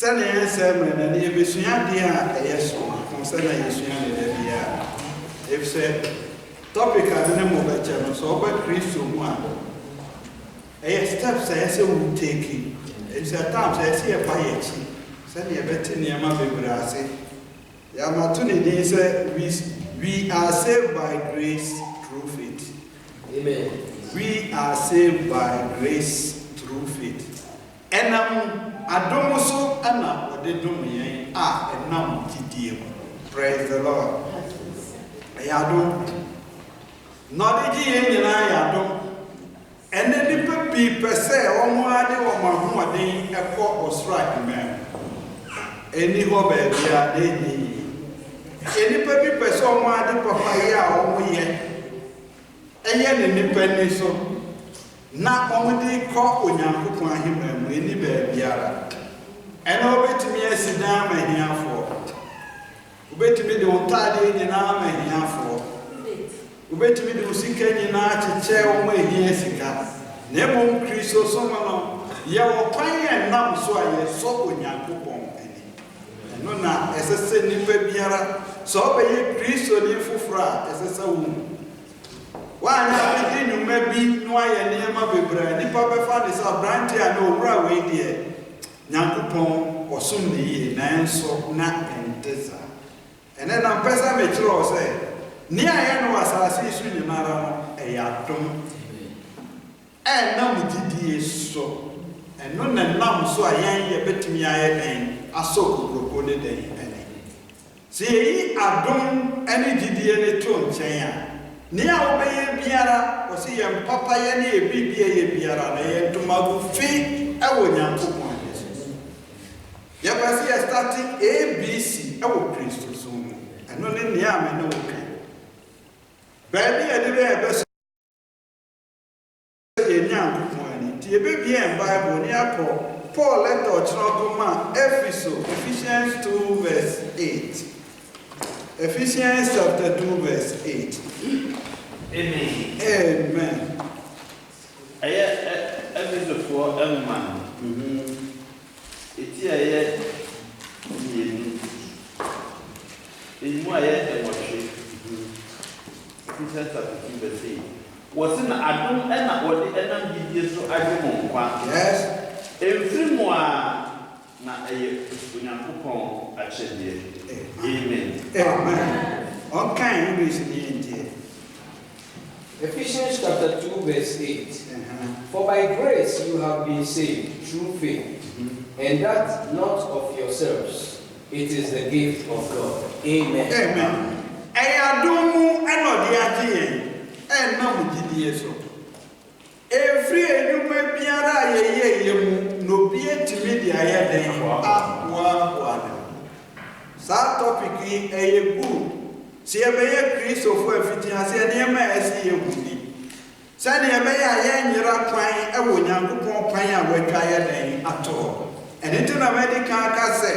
Sani ensemble na ni ebesua dia eyeso konsena yesua ne dia if say topic adene mo ba chano so ba Kristo mu a steps say we take it's a time say e fa yechi sani e beti niam bebrase ya matu ne dey say we are saved by grace through faith. Amen. We are saved by grace through faith. Enam adomuso ana odedum yen enam tidie. Praise the Lord. Ayado. Nodiji yen nyina ayado. Ene nipa bi pese omo ade wo mahoden ekọ osra amen. Eni ho ba bia de ni. Eni pa bi pese omo ade papa ya omo ye. Eye ne nipa ni so. Na omudi ko onyankopon ahemra mu eni ba biara ena obetimi asida mahiafo obetimi de ontade nyina mahiafo obetimi de usika nyina cheche o mahia sika na emo Kristo so no ye wo kwan ye nam so aye so onyankopon ani eno na esese nipa biara so obeye Kristo ni fufura esese wu wanya bidi nyuma bi no aye niema bebra nipa befa de sa branch a no wura we die nyankopon osum ne yi na enso na enteza ene na pesa me kiro se ni aye no asase isu nyinara no e ya dom na mudidi so eno na nam so ayen ye betimi aye den asokoko ne den ene se yi adom ene didi ne to nchen a ni a obeye biara osi ye papa ye ne ebibie ye biara na ye ntomagu fi ewo nyankopon Jesus ye pasi ye starting ABC ewo Kristo so mu eno ne ni a me ne wo kan baby ye de be so ye nyankopon ani ti e be bia en Bible ni akọ Paul letter chinokoma Ephesians 2 verse 8 Ephesians chapter 2 verse 8. Amen. Amen. Ephesians 4 Emma. Eti aye yenu. Emu aye emoche. Ephesians chapter 2 verse 8. Was in adom na odi enam gidie so adwom nkwa. Yes. Every moa na aye onyankopon achede. Amen. Amen. Okay, you is in the Ephesians chapter 2 verse 8. For by grace you have been saved through faith, and that not of yourselves. It is the gift of God. Amen. Amen. Ayadumu enodi ajiye. Enna mujidi so. Every enyume biara ye yemu no bie timi dia ye den akwa. Sa topic yi eye good. Si ebeye Kristo fo afitia se niema esi ye gudi. Sa ne ebeye aye nyira kwan ewo nyankopon kwan a watwa ye den ato. Ene to na medical ka se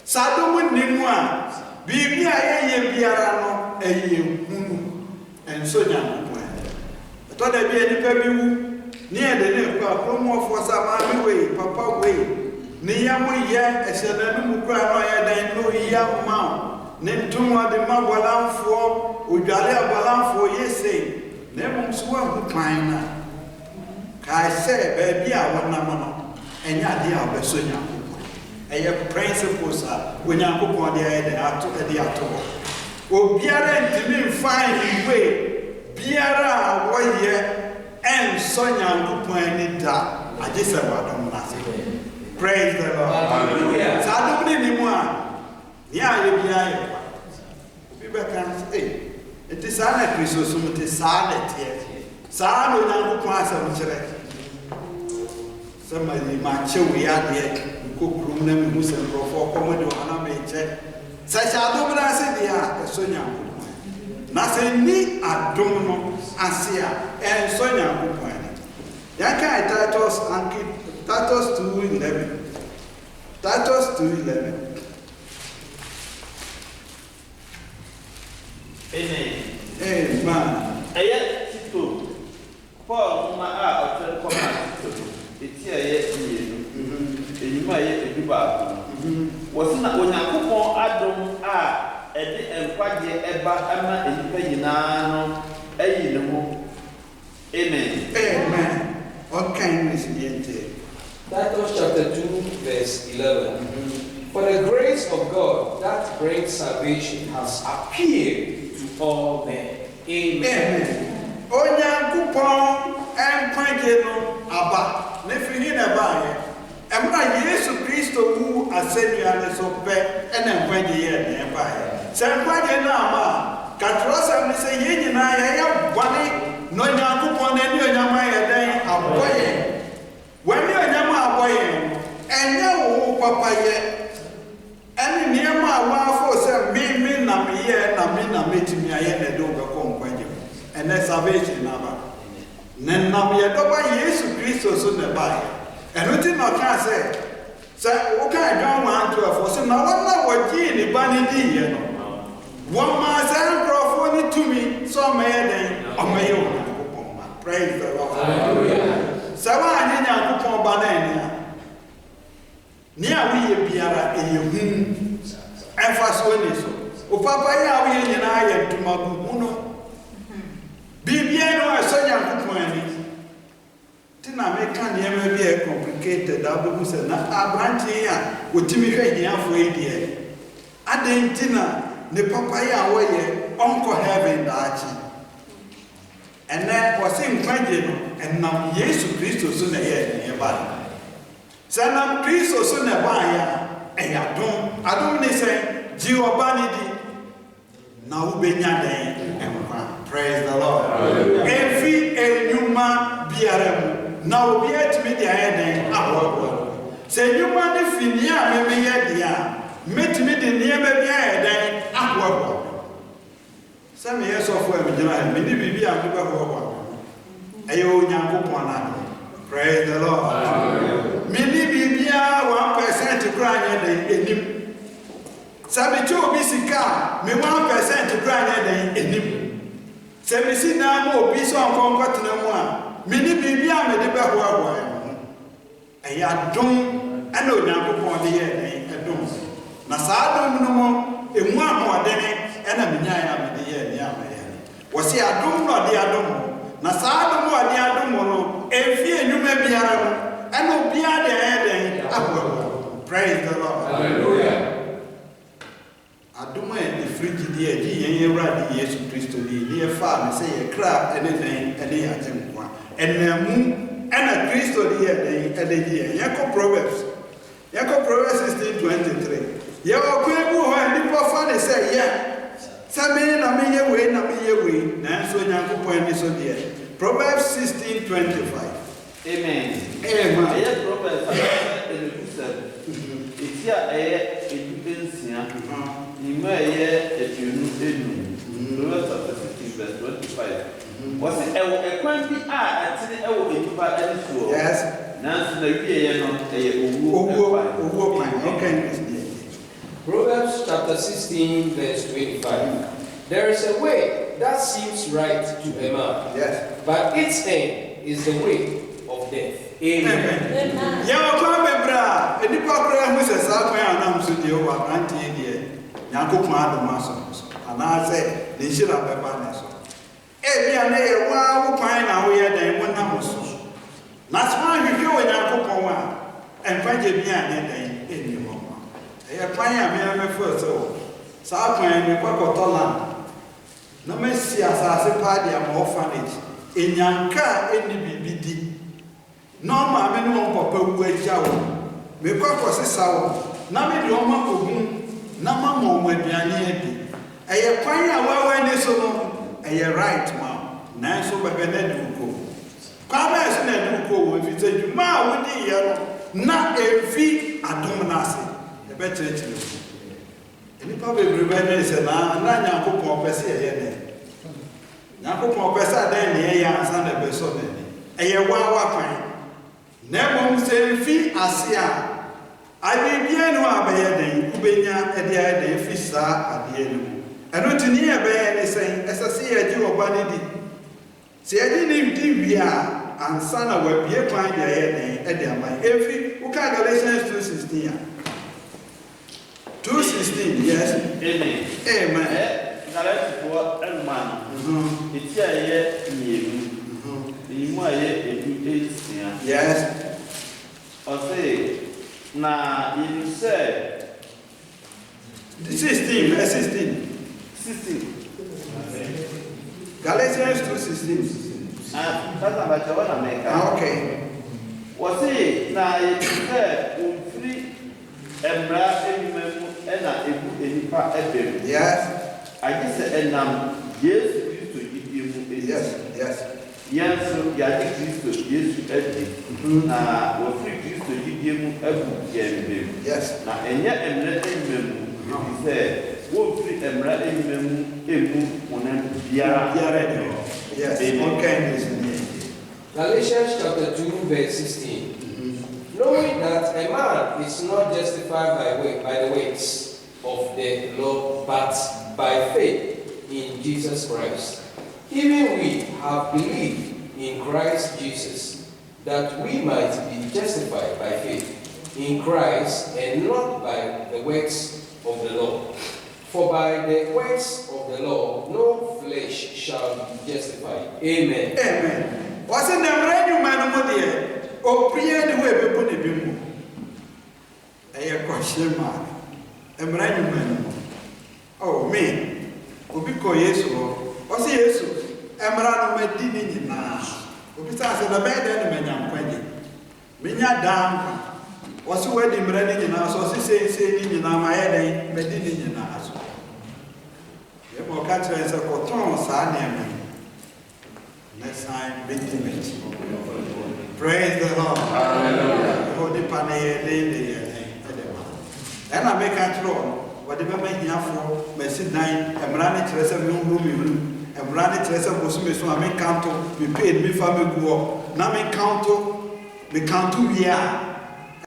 sadom nimu a bibi aye ye biara no eye hunu enso nyankopon. To da bi enipa bi wu ni e de ne kwa promo for sa ma we papa we ni ya mo ye esenanu mu kwa no ye den no ya ma Nentumwa de mabalamfo odwale abalamfo yese na mumsuwa hukwana ka se ba bia wonam no enya de abeso nyankopon eye principles a wonyankopon de aye de ato obiara ntimi mfan we biara woye enso nyankopon ni da agese wadom na se praise the Lord. Hallelujah. Sadum ni mu a ni aye bia ye bibe kan enti sa na Kristo so mte sa na tie sa no nyankopon asam kire sama ni ma chewe ya de kokrum na mi musa profo ko mo de wana me che sa cha do bra se dia so nyankopon na se ni adom no ase a so nyankopon ya kai Titus 2:11 Titus 2:11 Amen. Amen. Aye Tito. Paul ma a otel koma Tito. Eti aye yenu. Enima aye eduba. Was not when I cook on Adam and quite about Emma and Payinano, Amen. Amen. What kindness is Titus chapter 2, verse 11. For the grace of God that brings salvation has appeared to all men. Amen. Onya kupon empageno aba nefini na bae emra Yesu Kristo mu asenua ne so pe ena empage ye na bae se empage na ama katrosa ne se ye nyina ya bwane no nya kupon na ni onyama ye den aboye wani onyama aboye enya wo papa ye eni niema wa fo se mi na me ye na metimi aye na do be ko empage and that's salvation now. Nenam yedoba Yesu Kristo so ne bai. And what no can say o kan John 1:12 say na wona waji ni bani di ye no. One man say crofo ni tumi so me den o me yo na. Praise the Lord. Hallelujah. Sawa anya nya kupon ba na ni a wi ye biara e ye hu. Emfaso ni so. O papa ya wi ye nyina ye tumagu no. Bibiano asonya kuponi tina meka niema bi e complicated abu se na abranti ya otimi hwe hiafo edie adentina ne papa ya woye onko heaven daachi ene wose nkwaje no enam Yesu Kristo so na ye ne ba sanam Kristo so na ba ya adom ne se ji obani di na ubenya den empa. Praise the Lord. Every enyuma biaremu na obi atimi dia ye den abobo se enyuma ne finia me ye dia metimi de niema bia ye den abobo se me yesofo e mjina me ni bibia me be ho ayo nyankopon na. Praise the Lord. Me ni bibia 1% kura anya den enim sabe che obi sika me 1% kura anya den enim. Se me si na mo obi so ankonko tena mu a me ni bibia me de be ho abo ya dum ana onyankopon de ye edum na saa dum no mo emu amodene ana menya ya me de ye ni amaye wo se adum no de adum na saa dum wo de adum no efi enyuma biara no ana obi ade ye abo. Praise the Lord. Hallelujah. Aduma e frigi di e ji yen yewra di Yesu Kristo di e fa me se ye kra anything ene ya tenkwa enamu ena Kristo di e den di ye ko Proverbs 16:23 ye o ku ebu ho ni po fa ne se ye same na me ye we na so Nyankopon ni so di e Proverbs 16:25. Amen. Amen. Ye Proverbs 16:27 itia edupensia Nima ye etunu Proverbs 16:25. Was it a quantity atini ewo enipa eniso? Yes. Nanso na wie ye no owo Okay. Proverbs chapter 16, verse 25. There is a way that seems right to a man. Yes. But its end is the way of death. Amen. Ya kwa bebra enipa kura hu se sa kwa anam so de o anti die Nyankopon adoma so ana se ne hira beba ne so bia na ye wa wo kwan na wo ye dan wo nam so na so ahwehwe wo Nyankopon a emfaje bia ne dan eni ho ye kwan a me fo so sa kwan ne kwakotola na mesi asase pa dia ma orphanage enyanka eni bibidi normal me no papa wu agya wo me kwakosesa wo na me de o ma ogun na mama mo aduane adi eye kwan a wawa ni so no eye right ma na so bebe na duko kwa ba so na duko wo fi teju ma wo di ye no na efi adom na ase e be church eni pa be brebe na se na Nyankopon pese ye ne Nyankopon pese adan ne ye ansa na be so ne eye wawa kwan na mo se fi ase a Adibia no abaye den ubenya ede den fisa ade no eno tini e be ne sen esase ye ji obane di se ye ni di bia ansa na wa bie kwan de ye den ede aman efi uka Galatians 2:16 2:16, yes. Amen. Amen. Galatians and man. It's a you might yes. Or say, now you said 16, verse 16. 16. Galatians 2:16. That's about your one America. Okay. Was it now you said, free and bra and a part of Yes. I just said, and yes, to give you yes, yes. Yes, so you are Christ, yes, now, we're free Christ to give you a book, yes. Now, and yet, and let him say, we're free and let him yes, okay. Galatians chapter 2, verse 16. Knowing that a man is not justified by the works of the law, but by faith in Jesus Christ. Even we have believed in Christ Jesus, that we might be justified by faith in Christ and not by the works of the law. For by the works of the law, no flesh shall be justified. Amen. Amen. What's in the brand man? Oh, Priya, the way we put it. A question mark. A brand man. Oh, me. Obiko Yesu. What's Yesu? Emra no medini nyina. Obisa se na bed na manyam kwanye. Menya dam. What's wedding brand nyina so se ni nyina ma ye den medini nyina so. Ye mo ka tire se ko ton sa na me. Next time medini. Praise the Lord. Hallelujah. Holy pane de and I make a throw. What the member here for Messi 9, and Rani Teresa room, and Rani Teresa was so I make count we paid me for me go. Now me count we are.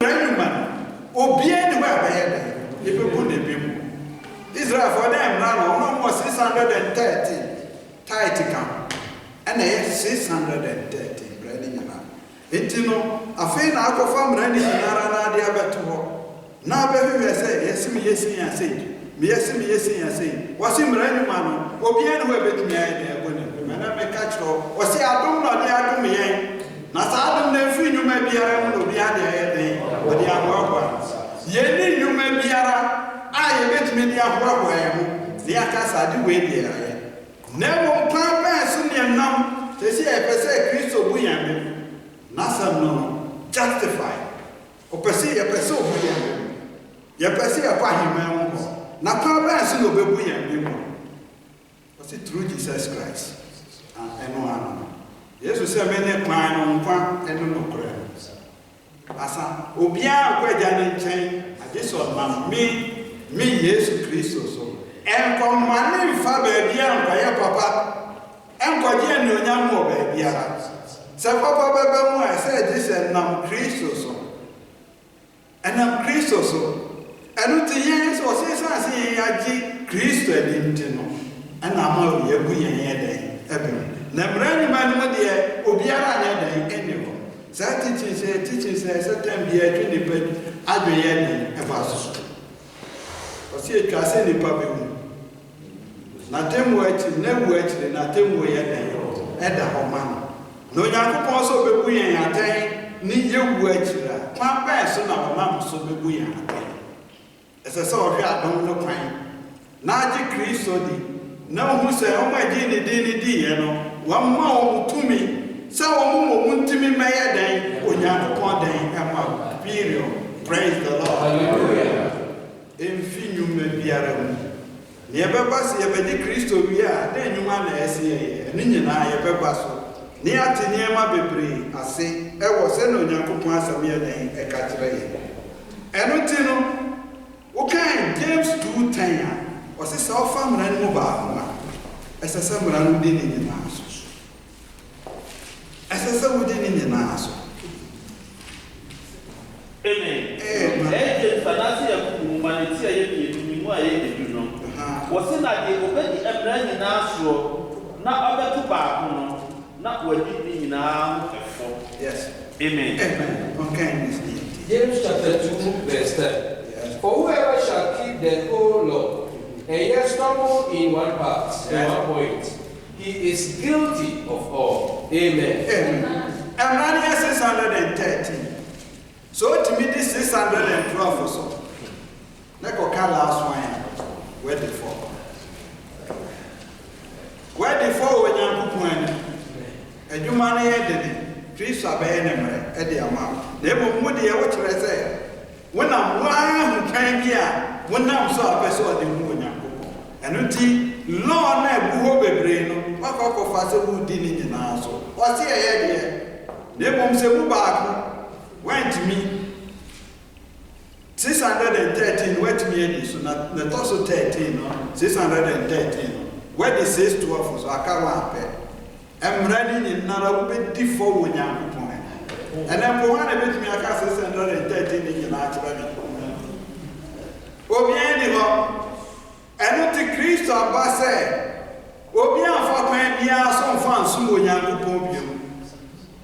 Man, or be anywhere by head. If you put the people. Israel for them now almost 630 tight count. And they have 630. Intino, a fain out of family and Narana de Abato. Now, baby, I say, yes, me, yes, and say, yes, me, yes, and say, was him running man, or be anywhere but me, I when I make catch or say, I don't know the Adam me. Not Adam, then free you may be around or be at the head, or the Amwaka. Yea, you may be around. I bet me the Amwaka, the Akas are the way there. Never can't pass in the numb. They say, I say, Christo Buyam. Nasa no justify. O pese ye pese o buye. Ye pese ye kwa hima wo. Na kwa ba nso no bebu ye mbimo. Was it through Jesus Christ? And no one. Jesus say me ne kwan no nkwa eno no kra. Asa obia kwa gya ne nchen. Ajeso ma me Jesus Christ so. Enko mane mfa ba bia nkwa ye papa. Enko gye ne onyam wo ba bia. Se papa baba mo say this and nam Christ so. And I'm Christo so. And to yes or says I see Christo and I'm all your good head. Never man with the Obiara anymore. That teaching says, certain be a 20 bed, I'll be ending a pass. Or see a class in the public. Nothing worth, never worth, nothing way at the home man. No young also be we and attain, need you worth. My best son of a mamma so be we as I saw her, I don't know crime. Naji Christo di. No who say, oh my dini, you know, one more to me. So a woman won't to me, may a day, when you have upon day, and period. Praise the Lord. Hallelujah. Infinium may be around. Never pass a bedi Christo, we are, then you man as a Ninian I a papasso. Near to near my baby, I say, I was sent on your coupons a mere name, a catray. And Utino, okay, James 2:10 was a self family and mobile as a summer who did in your house. As a summer did in your house. Amen. Amen. Fancy humanity, was in that they obey the Abraham in Astro, not other to back. Not what you mean now. Yes. Amen. Amen. Okay. James chapter 2, verse 10. For whoever shall keep the whole law, and yet stumble in one part, in one point, he is guilty of all. Amen. Amen. And running 613. So to me, this 612 or so. Let's go last one. Where the four? Where the four when you're going? And you money at the trees are being at the amount. They will put the what you say. When I'm one who can be when I'm so I saw the moon. And until Lord, I will be brain. What of us who didn't in our soul? What's here? They won't say who back went to me. 613 went to me, so not the also 13, 613. Where the 612 was, I can't pay. I'm running in another bit before when you're point. And then for one of it, I can't 613 in your natural. Oh, I don't think Christ or Basse. Obian for when you are some fun, soon young Pompio.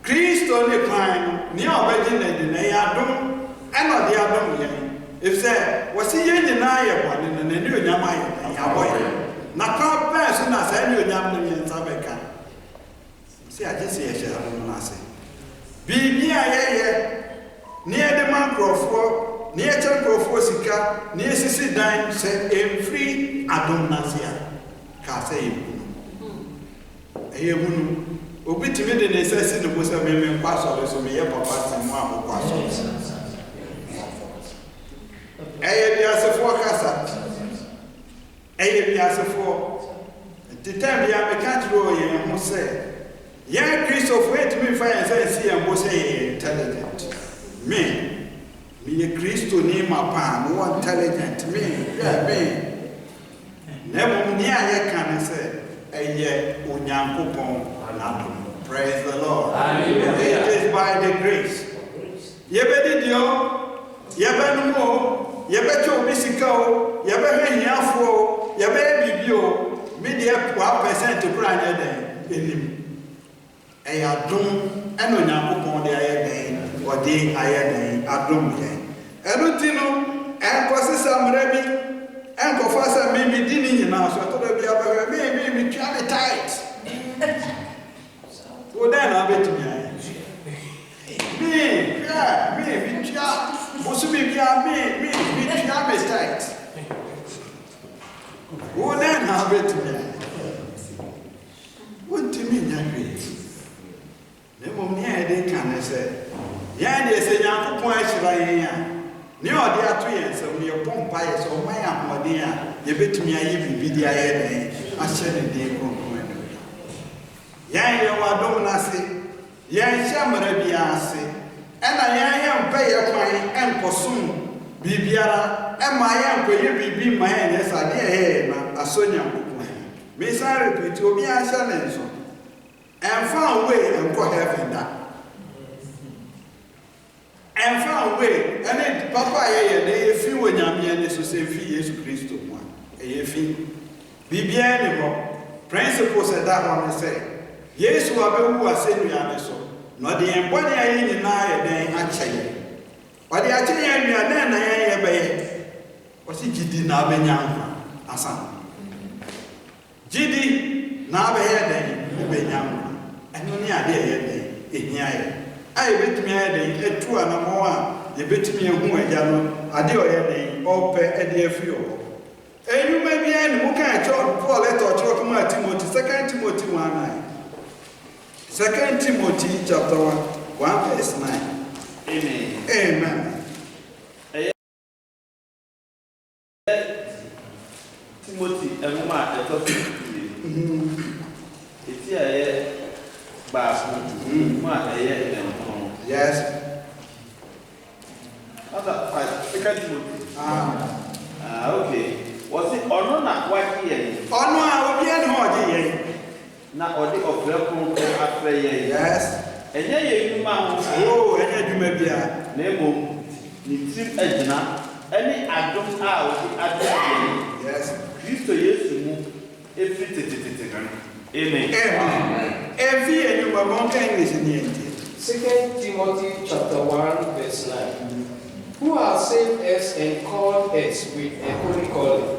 Christ only crime, near wedding, they are done, and not the other. If say, was he in denial one in the new Yamai, Yaboy? Not person as any Yamani and Sabeka. See, I just say, I say. Be near the man Crawford, near Chamber of Wosika, near Sissy Dime, said, a free Adon Nasia. Cassay. A woman, Obi to me the necessity was a women pass or me, papa, and one who passes. For Cassa. For the time I can't go in who say, young Christopher, wait to me fire and see and was intelligent. Me a Christo name my palm, more intelligent. Me, yeah, me. Never near I can say, a year, Unyanko Pong, praise the Lord. It is by the grace. Yebedidio, Yebenumo. You better Missicao, you better Yafo, you better Bibio, media 1% to grind in him. A adum, and on Yapon the Ayadane, or the Ayadane, Adum. Elutino, and Cossam Remy, and Professor maybe dinning in us, or to be a maybe carry tight. Well, then I'll bet me. Me, yeah, me, Musubi, me, tight. Oh, then I'll bet me. What do you mean, Yankee? The moment they can say, yeah, they say, young points right here. Near the 2 years, so your pomp pies or my ammonia, you bet me, I even be the idea. I said in the compliment. Yeah, you are dominasi, yeah, Shamarabiasi. And I am pay a fine and consume Bibiara, and my uncle, you be my yes, I dear, a Sonia. Miss I repeat, to be a challenge. And found way and go heaven that. And found way, and then Papa, a few when I'm here, and so say, Jesus Christ, one. A fee. Bibian, principles at that one, say, yes, who are saying, no, the embody in the night, then actually. But the actually, then I obey. Was it Gidi Nabenyam? Asan Gidi Nabe, Benyam, and only a day in Yaya. I bet me a 2 and more. You bet me a woman, a dear, or pay a dear few. And you may be any who can talk for a letter or talk about Timothy, 2 Timothy 1:9. 2 Timothy chapter 1 verse 9. Amen. Amen. Timothy, and Mark, a topic. It's here, Bass, Mark, a year. Yes. Second Timothy. Okay. Was it or not? What year? Oh, no, I will be an order. Now, or the of after year. Yes. And then you man, oh, and you may be a name, you see, any adult out at the yes. Christo, yes, you move every amen. Amen. Every year you were going to English in the end. 2 Timothy chapter 1 verse 9. who has saved us and called us with a holy calling,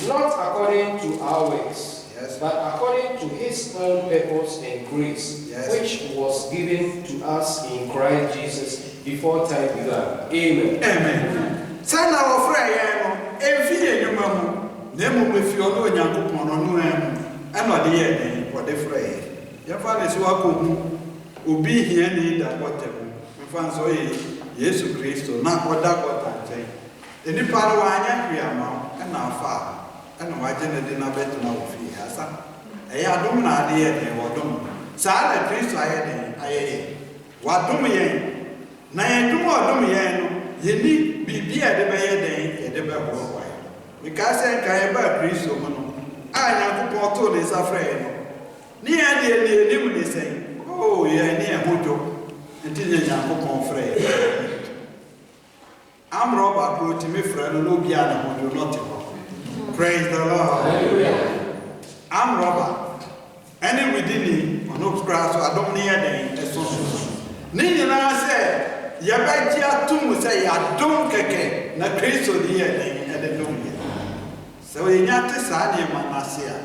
not according to our works, but according to his own purpose and grace, which was given to us in Christ Jesus before time began. Amen. Amen. Sana wa fra ya no, emfi enyuma mu, na mu mefi ono Onyankopon no no em, ana de ye den, wo de fra ye. Ya fa na si wa ko hu, obi hia ni da botem. Mfa nso ye Yesu Kristo na oda gota nchen. Enipa no wa anya hwiama, na afa, ana wa je ne de na betu na ofi asa. Eya adom na de ye den, wo dom. Sa na Kristo aye den, aye. Wa dom ye. Na ye dum odom ye no, ye ni bibia de be ye den, ye de be ho kwa. Because en kan ba Kristo mo no. Anya Nyankopon to ne sa fra ye no. Ni ya de ni mu ni sen. Oh, ye ni e hojo. Enti ne Nyankopon fra ye. Am roba ko ti me fra no bia na hojo not ho. Praise the Lord. Hallelujah. Am roba. Any within ni ono kra so adom ne ye den eso. Ni nyina se yabaji atum say adom keke na Kristo di ye den ededom ye. So ye nyate sa ne manasia.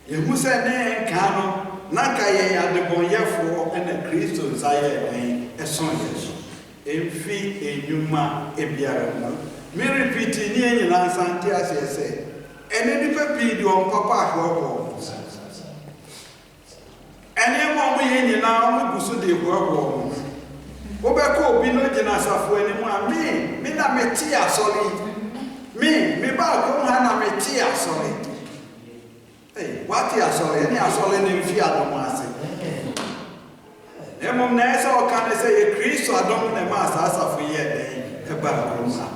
Ye hu se ne nka no na ka ye adebonyefo na Kristo zaye den eson yeso. Emfi enyuma ebiara no. Me repeat ni nyina asante ase se. Ene ni papi di on papa ahwo. Ene mo ye nyina mo gusu de hwo. Obeko obi no gina asafo animu a me na meti asori me ba ko ha na meti asori what asori ni asori ni mfi adom ase emom na ese o kan se ye Kristo adom na ma asafo ye den e ba ko ma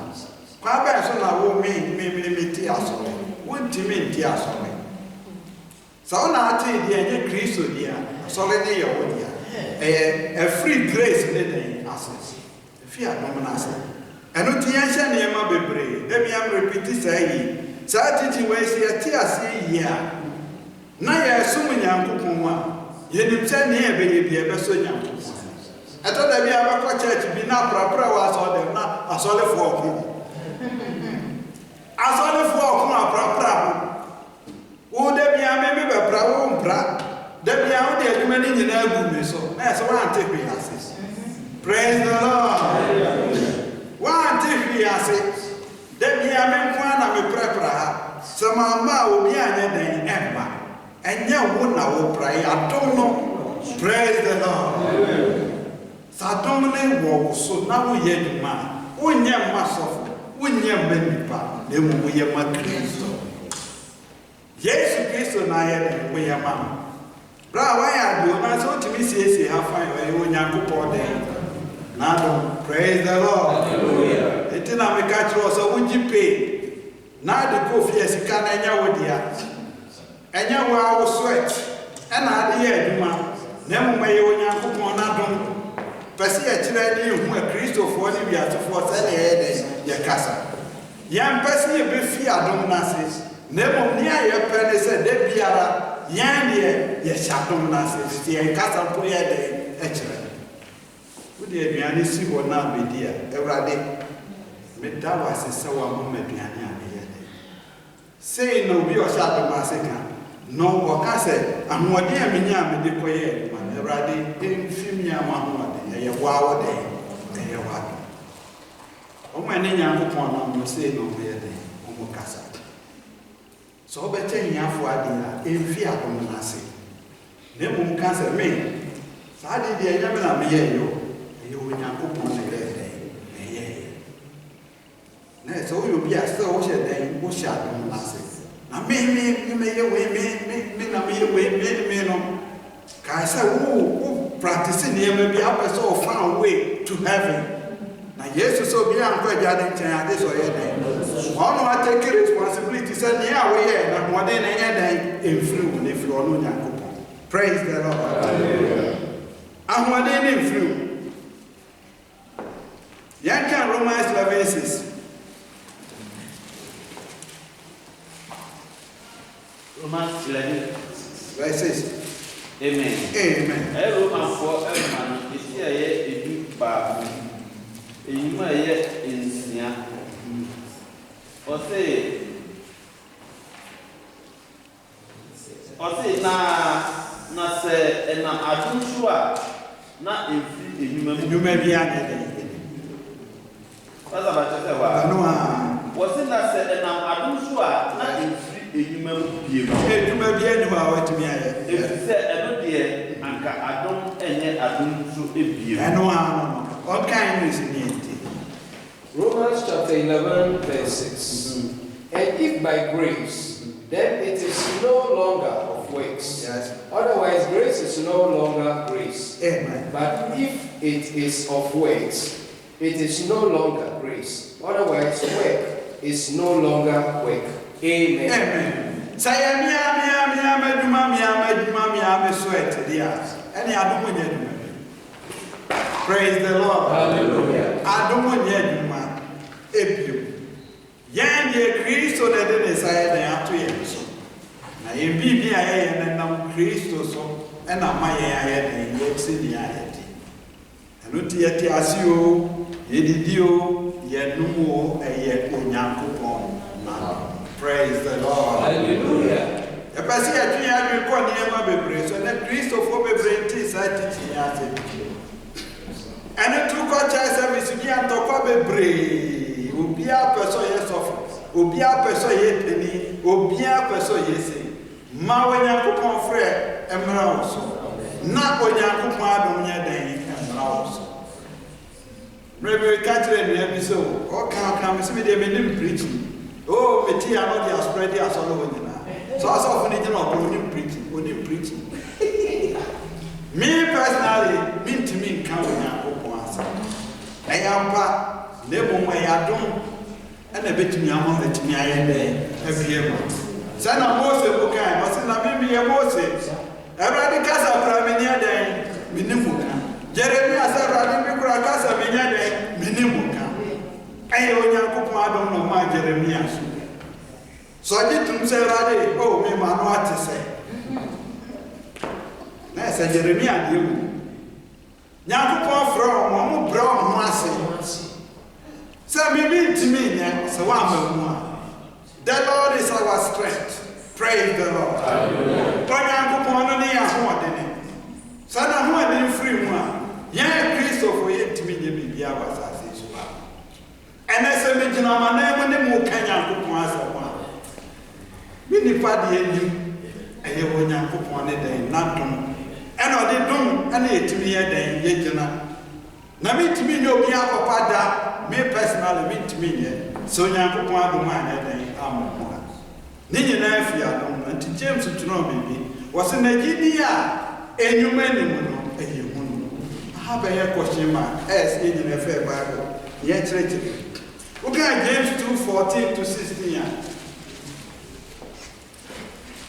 kwa ba so na wo me meti asori wonti me nti asori so na ati di enye Kristo dia asori ni ye wo dia a free grace in the assets. Fear no manas. And not the ancient name of Bebre. Let me repeat this. Saturday was here, tears here. Naya assuming young Puma. You didn't send here, baby, a vessel young. I thought that we have a church be not proper was on them, not a solid for. I saw the four proper. Would there be a member of Brown? There be out there too many in the so that's one take me as praise the Lord. One take me as there be a man one of me prepara. Some amount will be an emma. And you would now pray. I don't know. Praise the Lord. Sadomine walk so now we hear the man. When you must of when you many part, then we are my Christ. Yes, Christ and I we are mamma. Bra why are you not so to me say how fine when you go for them? Now, praise the Lord. Hallelujah. It is not a catch so would you pay? Now the coffee as you can and you would and you will sweat and I hear you, man. Never may you go on Adam. Percy a children who are Christo for the year to force any head your casa. Young Percy a bit fear dominances. Never near your penny said, they be a yan ye shadow nurses, the castle prayer day, actually. Would the Adriani see what now be dear, every day? That was a sour moment, say no, be your shadow massacre. No, what I said, I'm what dear Minyam, the quiet man, every day, in Fimia Mahmoud, a wow day, a what. Oh, my name, I'm going to say no, be a day, Omocasa. So better in your father in fear of Nasi. Never cancer me. So I did the Yamina me, you will not put on the day. So you'll be a still day, who shall Nasi. Now, me, Kaisa, who practicing here may be up so far away to heaven. Now, yes, so be uncle Jadin this or one I take responsibility, send me away, and more than any influence if you are not. Praise the Lord. And more than influence. Yanka Romans 11:6. Romans 11:6. Amen. Amen. Romans 4, is here a big bar. enyuma ye ensia ose na se enam adunso a na emfi enyuma bi ade Pasa ba tete wa no a wose na se enam adunso a na emfi enyuma biem enyuma bi ade wa watimi aye efi se eno de anka adon enye adunso ebiem eno a all kind is in Romans chapter 11 verse 6. And if by grace, then it is no longer of works. Yes. Otherwise, grace is no longer grace. Amen. But if it is of works, it is no longer grace. Otherwise, work is no longer work. Amen. Amen. Say me sweat dear. Any adum praise the Lord. Hallelujah. Adum nyeduma ebio. Yan de Kristo na de ne say na ato ye so. Na ye bibia ye na nam Kristo so e na ma ye aye na ye se dia ye ti. Eno ti ye ti ase o, ye didi o, ye num o ye Onyankopon na. Praise the Lord. Hallelujah. Epasi atwi adwe ko ne ma bebre so na Kristo fo bebre ti sa titi ya se. Ene tu ko cha service bi antokwa bebre. Obi a person yes of. Obi a person ye peni, obi a person yes. Ma Onyankopon frɛ emra wo so. Na Onyankopon adom nya dan emra wo so. Maybe catch them here so. O kan me se me dey me preaching. Oh, me tia no dey spread dey asolo wo nyina. So as of ni dey no go preaching. Me personally, me to me can Onyankopon asa. Ayampa nebo mo yadom and a bit me among the me aye every year. Sana Moses bukan, masi na mimi ya Moses. Everybody kasa pramenia den minimuka. Jeremiah sa radi mi kura kasa menya den minimuka. Aye Onyankopon adom no ma Jeremiah so. So jitum se radi oh me manu atese. Na se Jeremiah de wu. Nyankopon fra mo bra mo ase. Say me intimi nya se wa ma. The Lord is our strength. Praise the Lord. Hallelujah. Onyankopon no ne ahodene. Sana ho ade free mu a. Ye Kristo for ye intimi nya bibia wasase so ba. Ene se me gina ma na mu ne mu kanyankopon asaba. Me nipa de anim eye Onyankopon ne den na dom. Ene ode dom ene etimi ye den ye gina. Na me intimi nya obi apapa da. Me personally me intimi nya. So Onyankopon adom anya den amon. Ni nyina fi adom anti James tuno bibi wose na gidi a enyuma ni mu no eye hunu ha ba ye question mark es e nyina fe Bible ye church uga James 2:14 to 16 ya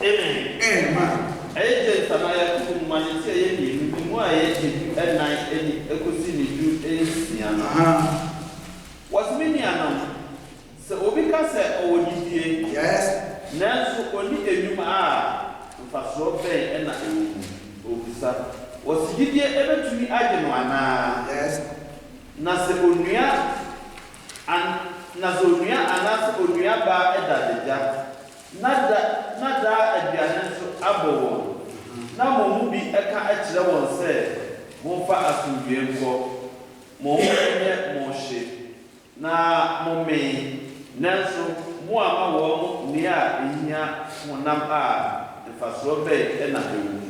Amen. Amen. Aye samaya ku manisi ye ni mu aye enan eni ekosi ni ju ensia na wasmini anam se obi ka se owodidie Yes. Nanso oni enyuma a mfaso ben na obisa wosigidie ebetumi age no ana Yes. na se onua ana se onua ba edadeja nada aduane nso abowo na mo bi eka akire won se mo fa asumdue nko mo nye mo hye na mo me nanso mo ama wo ni a ehia honam a mfaso be na ewu.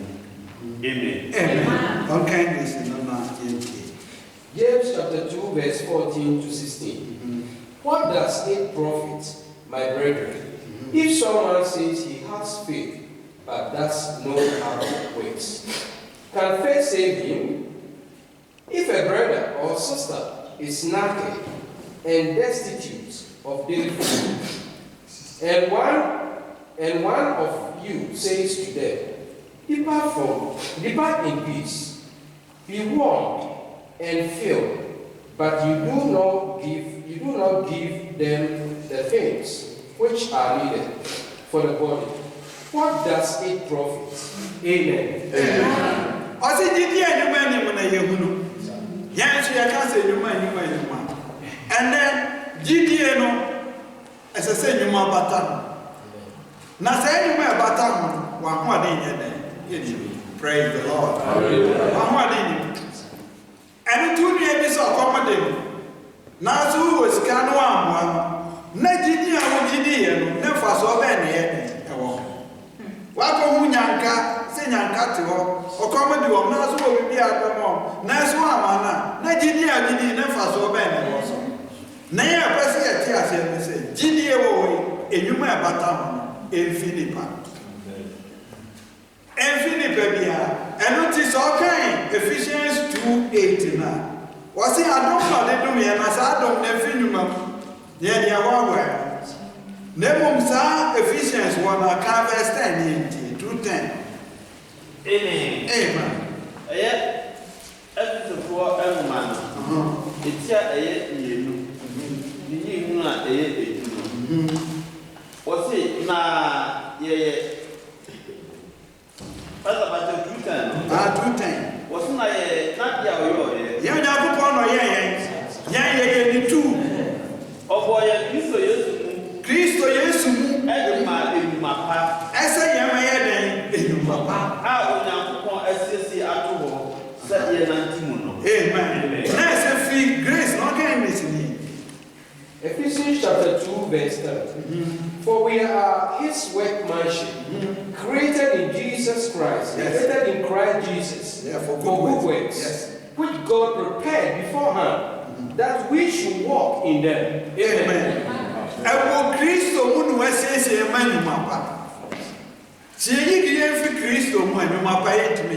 Amen. Amen. Okay, listen na James chapter 2 verse 14 to 16. What does it profit, my brethren, if someone says he has faith but does not have works? Can faith save him? If a brother or sister is naked and destitute of daily food, and one of you says to them, depart in peace, be warmed and filled, but you do not give them the things which are needed for the body. What does it profit? Amen. Ose didi enyuma ni mu na yehunu. Yanso ya ka se enyuma. say you ma bata. Na say you ma bata wa ho ade nyɛ. Praise the Lord. Wa ho ade. And to be a so accommodate. Na so wo sika no amwa. Na gidi a wo gidi ye no, na fa so be na ye ewo. Wa ko hu nyanka, se nyanka te ho. Accommodate wo na so wo bi akomo. Na so amana, na gidi a gidi na fa so be na wo so. Na ye apese ye ti ase me se, gidi e wo we, enwuma e bata ho, enfinipa. Enfinipa bia, eno ti so kan Ephesians 2:8 na. Was it adom na de dum ye na sa adom na finuma. Ye dia wa wa. Nemum sa Ephesians 1 na ka verse 10 2:10. Amen. Amen. For every man. It's you. You know, what's it? Na, about 2:10. 2:10. Wasn't I not your? You never put on ye two. Oh, boy, Christo, yes, every man in my path. I say, in my path. How would I SCC at all? Said ye 19. Amen. That's a free grace, not getting Ephesians chapter 2, verse 10. For we are his workmanship, created in Jesus Christ, created in Christ Jesus, for good works, which God prepared beforehand, that we should walk in them. Amen. And Christo wouldn't say a man in my papa. See, you for Christo when you ma pay to me.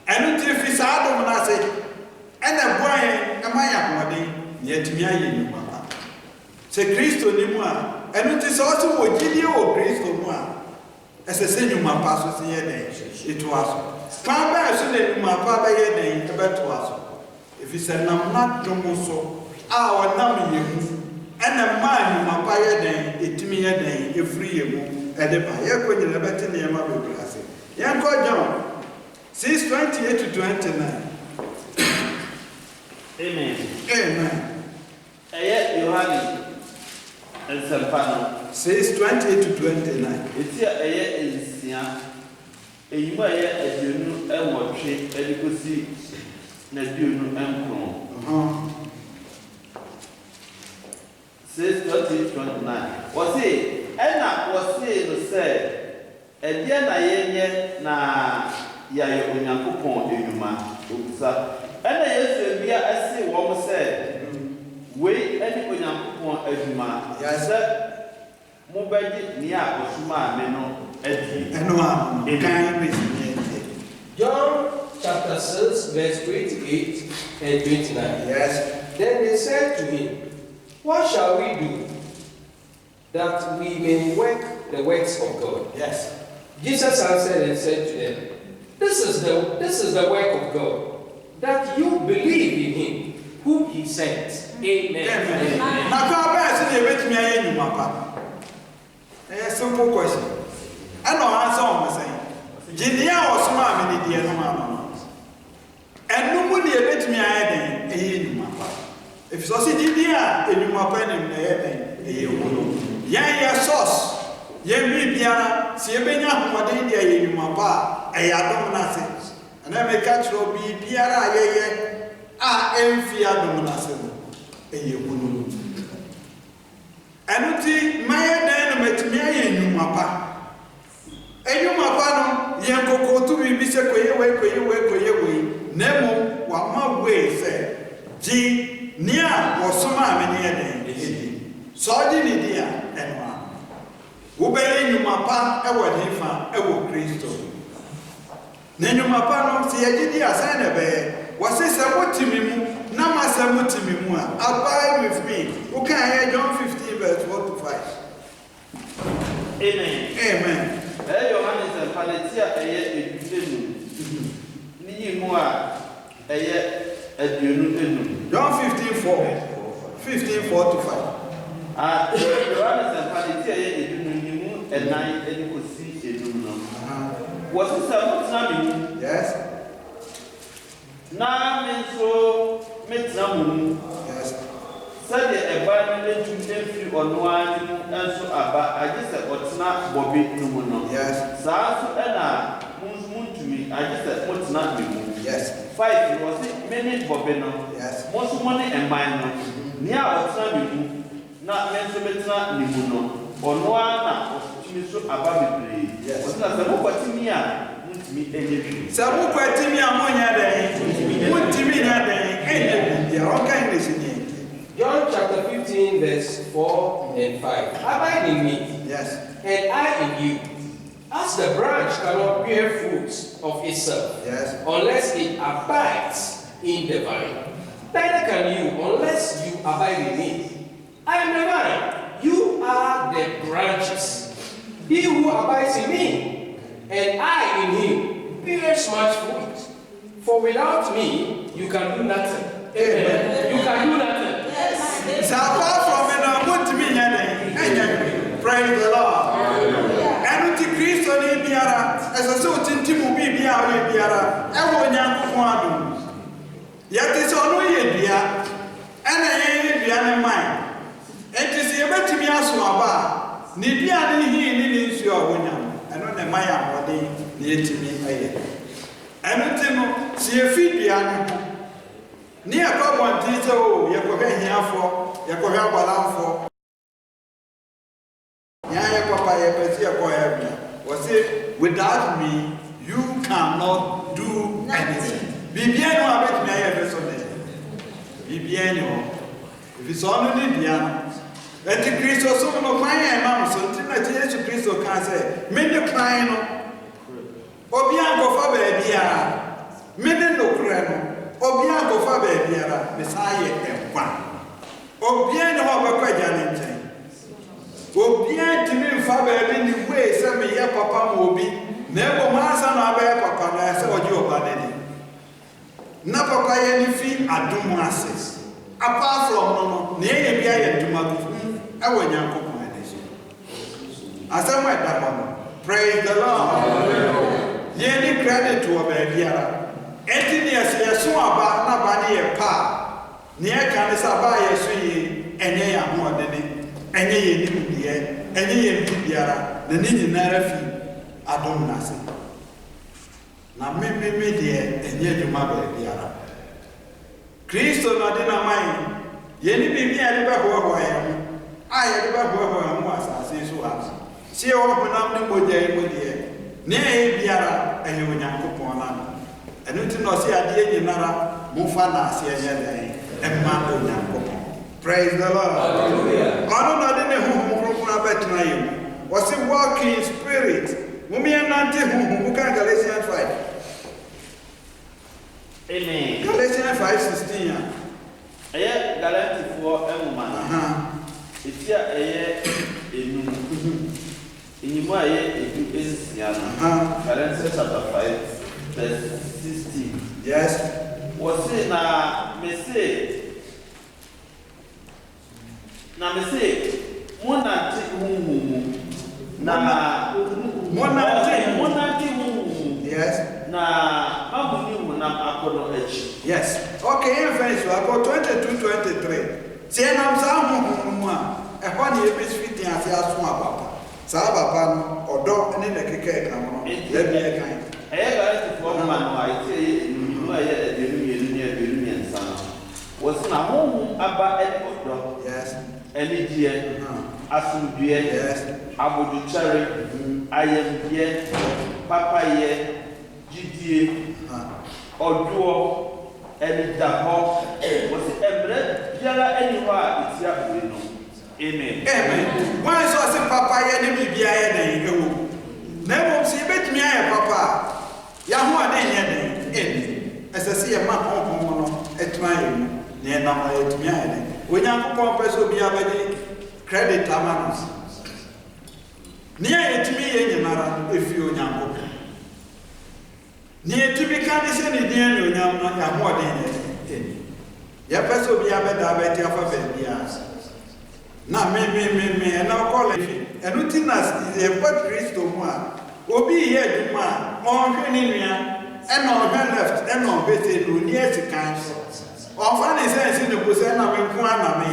And if it's Adam and I say, and a boy, am I a yet me in papa. Say Christo ni moi, and it is also what you or Christo moi. As I say, you my pastor in your name, it was. Papa, so that my papa your name about to us. If he said, I'm not Jomoso, our name, and a man you my papa day, it me a day, a free you, and the buyer when you're better near my class. Young John. 6:28 to 29. Amen. Amen. Yohani and Sampano. 6:28 to 29. It's here is here. You may a new and watch it, and you could see Nadunu and Chrome. 6:28 to 29. Was it? And I was saying to say, and then I na. Ya yo Onyankopon enuma obusa ena Yesu bia ase wo mo se we eni Onyankopon aduma ya se mo baji ni a osuma me no adi eno a kan be John chapter 6 verse 28 and 29. Yes. Then they said to him, what shall we do that we may work the works of God? Yes. Jesus answered and said to them, This is the work of God, that you believe in him whom he sent. Amen. Now come back to the rich man in Mapa. A simple question. I know answer on the same. Gideon was mammy, dear mamma. And nobody let me add in Mapa. If so, see Gideon in Mapa and the ya sauce. Ye bia si ebenya homode dia ye nwapa ayadom na se na me ka chiro bi biara ayeye a emfi adom na se eye kunu anuti maye dan no metimi aye nwapa enwapa no ye nkokotu bi bi se koye we nemo wa ma we se ji nia osoma me ne den so ji ni dia enwa Ubele nyumapa ewo nifa ewo Kristo. Ne nyumapa no se yegidi asana be wasese motimi mu na masa motimi mu a abide with me. Uka here John 15 verse 4 to 5. Amen. Amen. Yohane se paletia edudenu. Ni mu a aduonu enu. John 15 4 to 5. Yohane se paletia edudenu and nine and you could see it. Was it some? Yes. Now, so met some. Yes. Said a environment to them ɔnoa ni mu nso aba agye sɛ ɔtena bɔbe no mu no. Yes. Saa nso ɛna muntumi agye sɛ motena me mu. Yes. 5 wɔ se mene bɔbe no. Yes. Mo nso mo ne ɛman no. Nea ɔtena me mu na me nso metena ne mu no. Ɔnoa na ɔtumi so aba bebree. Yes. Ɔtena sɛ mokɔtumi a muntumi ɛnyɛ hwee. Sɛ mokɔtumi a monyɛ dɛn montumi nyɛ dɛn ɛnyɛ biribiara ɔka English ni. John chapter 15, verse 4 and 5. Abide in me, Yes. and I in you. As the branch cannot bear fruit of itself, Yes. unless it abides in the vine, neither can you unless you abide in me. I am the vine, you are the branches. He who abides in me, and I in him, bears much fruit. For without me, you can do nothing. Amen. You can do nothing. So apart from it, I want to be here. Praise the Lord. And to Christ on the Biara, as a sort of Timu Biara, Biara, I want Yanko. Yet it's only a Bia, and I ain't Biana mine. And to see a better me as Waba, Nibia didn't hear your winner, and on the Maya body near to me. And to see a feed Biana. Near Common Tito, Yakoven here for Yakoven Balam. Yaya Papa Yapesia Koyabia was it without me, you cannot do anything. Bibiano, I bet me I have a Sunday. Bibiano, if it's only Biano, let the Christo so no fire and mamma, so until Christo can say, Many Clino, Obianco Faber Bia, Many no Creno. Obianco Faber Biara, Messiah and one. Obian Hobber Quajan. Obian to me Faber in the way, some year Papa will be. Never Massa Nabe Papa, I saw you about it. Napa any fee at Dumases. Apart from near Bia and Dumagu, I will young commandation. As I might have praise the Lord. Yenny credit to a baby. Entities yesu aba na ba ne pa ne aka ne saba yesu yi enye ya ho odene enye ye ni biye enye ye bibiara na ni nyinara fi adom na se na me de enye djuma ba biara Kristo na de na mai ye ni bibia de ba ho ya mu a ye de ba ho mu asase so ha sie wo ho nam ne moja e modie ne e biara enye onyankopon na and until no see a dear Nara, Mufana, see and Mambo Yanko. Praise the Lord. Hallelujah. I don't know who about tonight. Was it walking in spirit? Mummy and Nanti who can Galatians 5. Amen. Galatians 5:16. Aye, Galatians 4 and it's here in my is Galatians chapter 5. Verse 16. Yes. Was it na me say monanti humu na monanti humu. Yes. Na mamuni humu na akono echi. Yes. Okay, in verse 22-23. See nam sa humu a ehwa na ebe fiti ase aso ababa. Sa ababa no odo ne keke kan no. Ya bi e kan. Galatians 4 man no ite no aye edenu nsa was na hohum aba odo. Yes. Eni die asumdue. Yes. Aboduchare ayemdie papaye jidie oduo eni daho was emre biara eni ho a itia we no. Amen. Amen. Why so say papaye ne bibia ye den ewo. Na mo si betumi aye papa. Ya ho ade nye den eni esese ye ma honhom no etuma ye mu ne na ma etumi aye den onyankopon peso bia bedi credit amanos ne etumi ye nyinara efi onyankopon ne etumi ka ne se ne dia ne onyam no ya ho ade nye eni ya peso bia beda beti afa bia na me na call it enu tinas e pa Kristo mu a obi ye duma on hwe ni nua e na on left e na bete no ni esikan on fa ne sense ne ko se na me nko ana me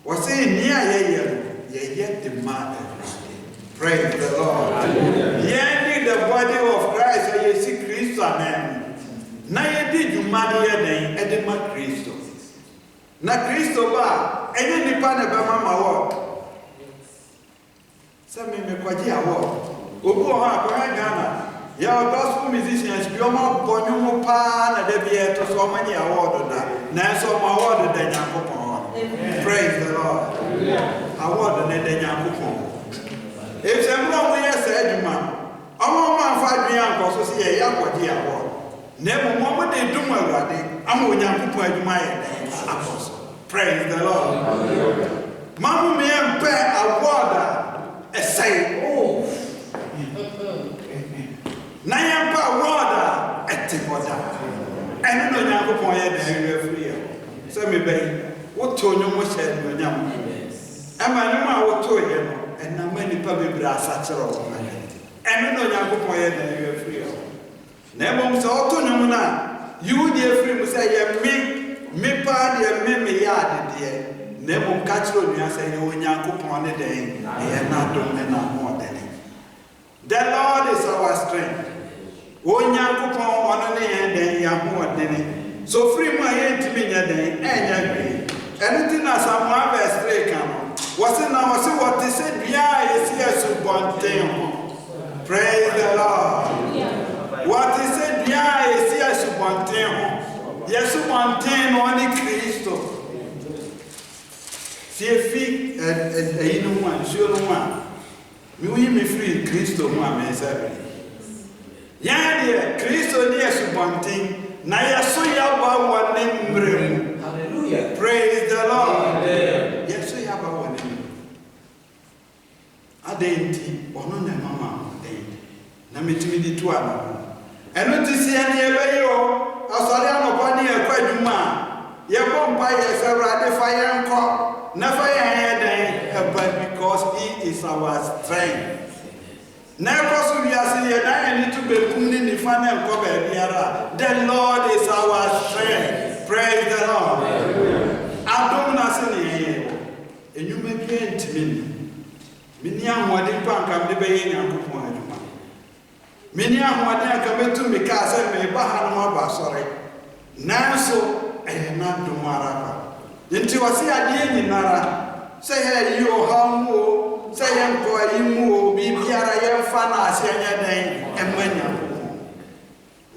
Was saying near yet the mother. Praise the Lord. Ye the body of Christ, or ye see Christ amen. Na ye did you marry a edema Christo. Na Christo ba, any nipa na ba mama walk. Some me kwaji award. Obu ha kwa Ghana. Ya gospel musicians bi omo bonyo pa na da bi eto so many award da. Na so mo award da Nyankopon. Praise the Lord. Award na da Nyankopon. If some wrong we said man, omo man fa dwan anko so se ye yakodi award. Na mo de dum awurade, am Nyankopon adwuma ye akoso. Praise the Lord. Mamu me empe award a say oh na yampa award a tipoda. Eno no Nyankopon ye na free. So me be wo to nyomo she no nyam. Ama no ma wo to ye no and na many people be asachero. Eno no Nyankopon ye na free. Na mom so to nyomo na you dey free mo say ye me pa dey me yard dey. Na mom kachiro nua say ye Nyankopon ne den. Ye na dom na ho den. The Lord is our strength. O Nyankopon ono ne ye den ya ho den. So free mo ye ntimi nya den enya gbe. Anything as Psalm verse 3 can. Was it now? Was it what they said? Yeah, is here to one thing. Praise the Lord. What they said? Yeah, is here to one thing. Yes, one thing only Christo. See if he, no one, sure no one. Me free Christo, one man said. Yeah, dear Christo, dear, so one thing. Now, you saw your one name. Hallelujah. Praise the Lord. Yes, so you have one name. Adenti, ono na mama adenti. Na metimi di tu ana. Eno ti si ani ebe yo, asori anopa ni ekwa dwuma. Ye bompa ye se Awurade fa ye nko. Na fa ye den, but because he is our strength. Na koso bi ase ye na ye ni tu bekum ni nifa na nko ba biara. The Lord is our strength. Praise the Lord. Adom na se ni ye. Enyuma bi entimi. Mini ahwade panka me be ye Nyankopon adwuma. Mini ahwade aka metu me ka se me ba ha no aba sore. Nanso na domara ba. Nti wase ade nyinara se ye yo ha mu se ye nko ayi mu bi biara ye mfa na ase anya den emma Nyankopon.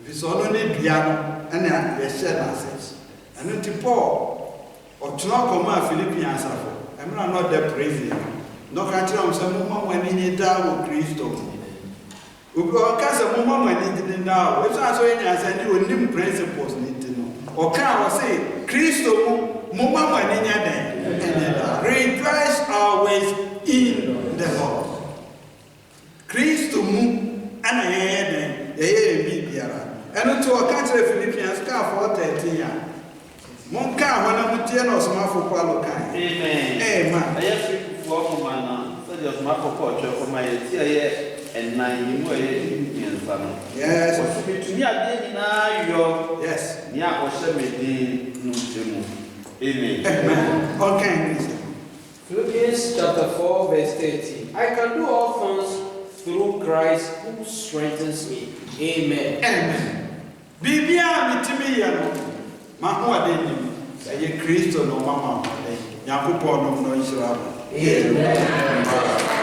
Bi so no ne bia no na ye hye na ase. Anu nti Paul otuna koma Philippians afo. Emra not the praise. No country on some woman when in a Christo. Ugo casa woman when in now, which I saw in as I knew new principles need to know. Or can I say, Christo, Mumma when in a day, rejoice always in the Lord. Christo, and a head, a biara. And to a country Philippians car for 30 years. Monka when I'm with Tianos Mafo Qualokai. Amen. Woman, so just Marco Potter for my tea and 9 years. Yes, to me, I did now. Yes, Nia or Shemedi Numu. Amen. Okay. Philippians chapter 4, verse 30. I can do all things through Christ who strengthens me. Amen. Amen. Bibia mitimi yano. Mahu adeni. Say Christo no mama. Nyankopon no Israel. Amen.